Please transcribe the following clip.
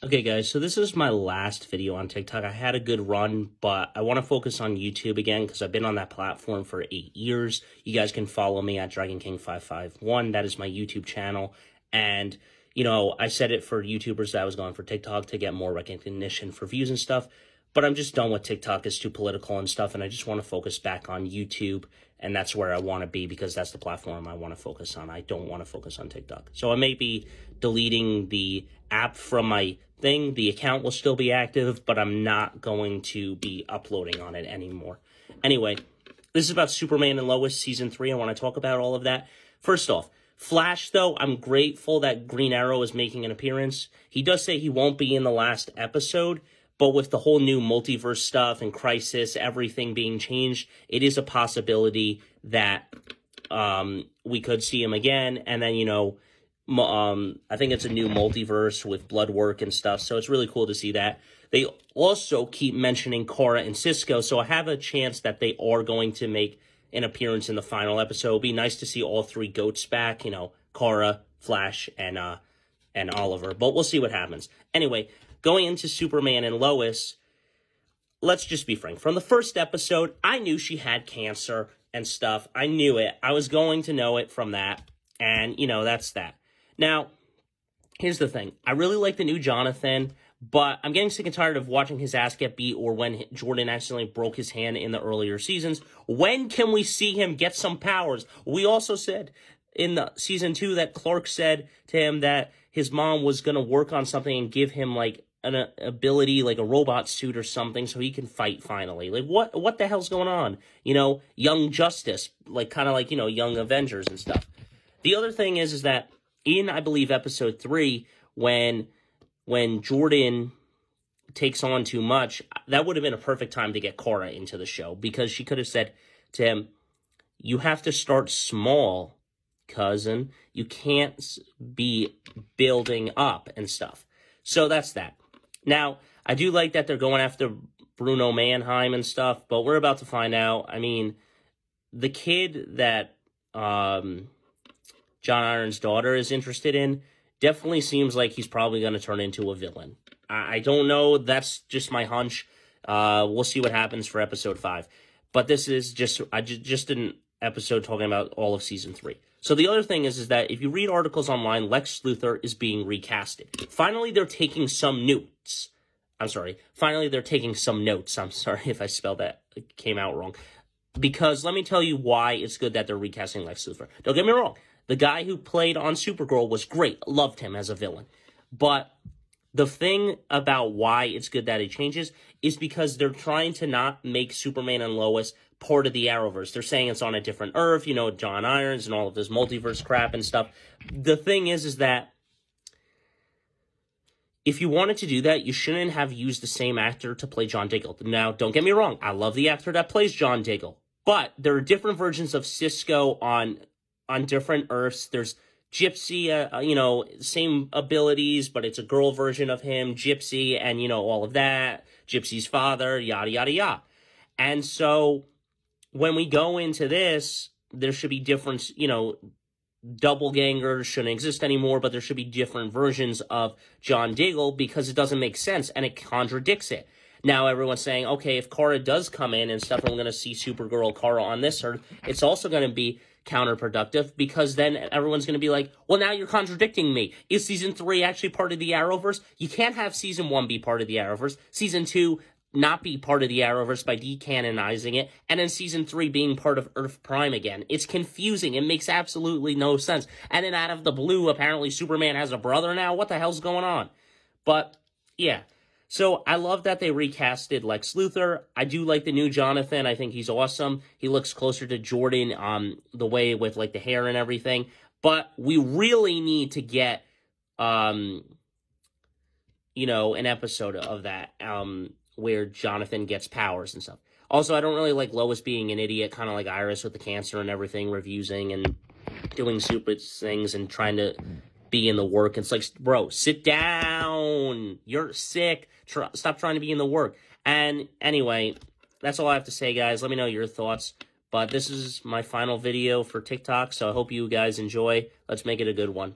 Okay, guys, so this is my last video on TikTok. I had a good run, but I want to focus on YouTube again because I've been on that platform for 8 years. You guys can follow me at DragonKing551. That is my YouTube channel. And, I said it for YouTubers that I was going for TikTok to get more recognition for views and stuff. But I'm just done with TikTok. It's too political and stuff, and I just want to focus back on YouTube. And that's where I want to be because that's the platform I want to focus on. I don't want to focus on TikTok. So I may be deleting the app from my thing. The account will still be active, but I'm not going to be uploading on it anymore. Anyway, this is about Superman and Lois Season 3. I want to talk about all of that. First off, Flash, though, I'm grateful that Green Arrow is making an appearance. He does say he won't be in the last episode, but with the whole new multiverse stuff and Crisis, everything being changed, it is a possibility that we could see him again. And then, I think it's a new multiverse with blood work and stuff, so it's really cool to see that. They also keep mentioning Kara and Cisco, so I have a chance that they are going to make an appearance in the final episode. It'll be nice to see all three goats back, Kara, Flash, and Oliver, but we'll see what happens. Anyway, going into Superman and Lois, let's just be frank. From the first episode, I knew she had cancer and stuff. I knew it. I was going to know it from that, and, that's that. Now, here's the thing. I really like the new Jonathan, but I'm getting sick and tired of watching his ass get beat or when Jordan accidentally broke his hand in the earlier seasons. When can we see him get some powers? We also said in the season 2 that Clark said to him that his mom was going to work on something and give him, like, an ability, like a robot suit or something, so he can fight finally. Like, what the hell's going on? Young Justice, like, kind of like, Young Avengers and stuff. The other thing is that in, I believe, episode 3, when Jordan takes on too much, that would have been a perfect time to get Kara into the show, because she could have said to him, you have to start small, cousin. You can't be building up and stuff. So that's that. Now, I do like that they're going after Bruno Mannheim and stuff, but we're about to find out. I mean, the kid that John Iron's daughter is interested in definitely seems like he's probably going to turn into a villain. I don't know. That's just my hunch. We'll see what happens for episode 5. But this is just an episode talking about all of season 3. So the other thing is that if you read articles online, Lex Luthor is being recasted. Finally, they're taking some notes. Finally, they're taking some notes. I'm sorry if I spelled that. It came out wrong. Because let me tell you why it's good that they're recasting Lex Luthor. Don't get me wrong. The guy who played on Supergirl was great. Loved him as a villain. But the thing about why it's good that he changes is because they're trying to not make Superman and Lois part of the Arrowverse. They're saying it's on a different Earth, John Irons and all of this multiverse crap and stuff. The thing is that if you wanted to do that, you shouldn't have used the same actor to play John Diggle. Now, don't get me wrong. I love the actor that plays John Diggle. But there are different versions of Cisco on different Earths. There's Gypsy, same abilities, but it's a girl version of him, Gypsy, and, all of that. Gypsy's father, yada, yada, yada. And so when we go into this, there should be different, doppelgangers shouldn't exist anymore, but there should be different versions of John Diggle because it doesn't make sense and it contradicts it. Now everyone's saying, okay, if Kara does come in and stuff, and we're going to see Supergirl Kara on this Earth, it's also going to be counterproductive because then everyone's going to be like, well, now you're contradicting me. Is season 3 actually part of the Arrowverse? You can't have season 1 be part of the Arrowverse, season 2 not be part of the Arrowverse by decanonizing it, and then season 3 being part of Earth Prime again. It's confusing. It makes absolutely no sense. And then out of the blue, apparently Superman has a brother now. What the hell's going on? But, yeah. So I love that they recasted Lex Luthor. I do like the new Jonathan. I think he's awesome. He looks closer to Jordan the way with, like, the hair and everything. But we really need to get, an episode of that, where Jonathan gets powers and stuff. Also, I don't really like Lois being an idiot, kind of like Iris with the cancer and everything, refusing and doing stupid things and trying to be in the work. It's like, bro, sit down. You're sick. Stop trying to be in the work. And anyway, that's all I have to say, guys. Let me know your thoughts. But this is my final video for TikTok, so I hope you guys enjoy. Let's make it a good one.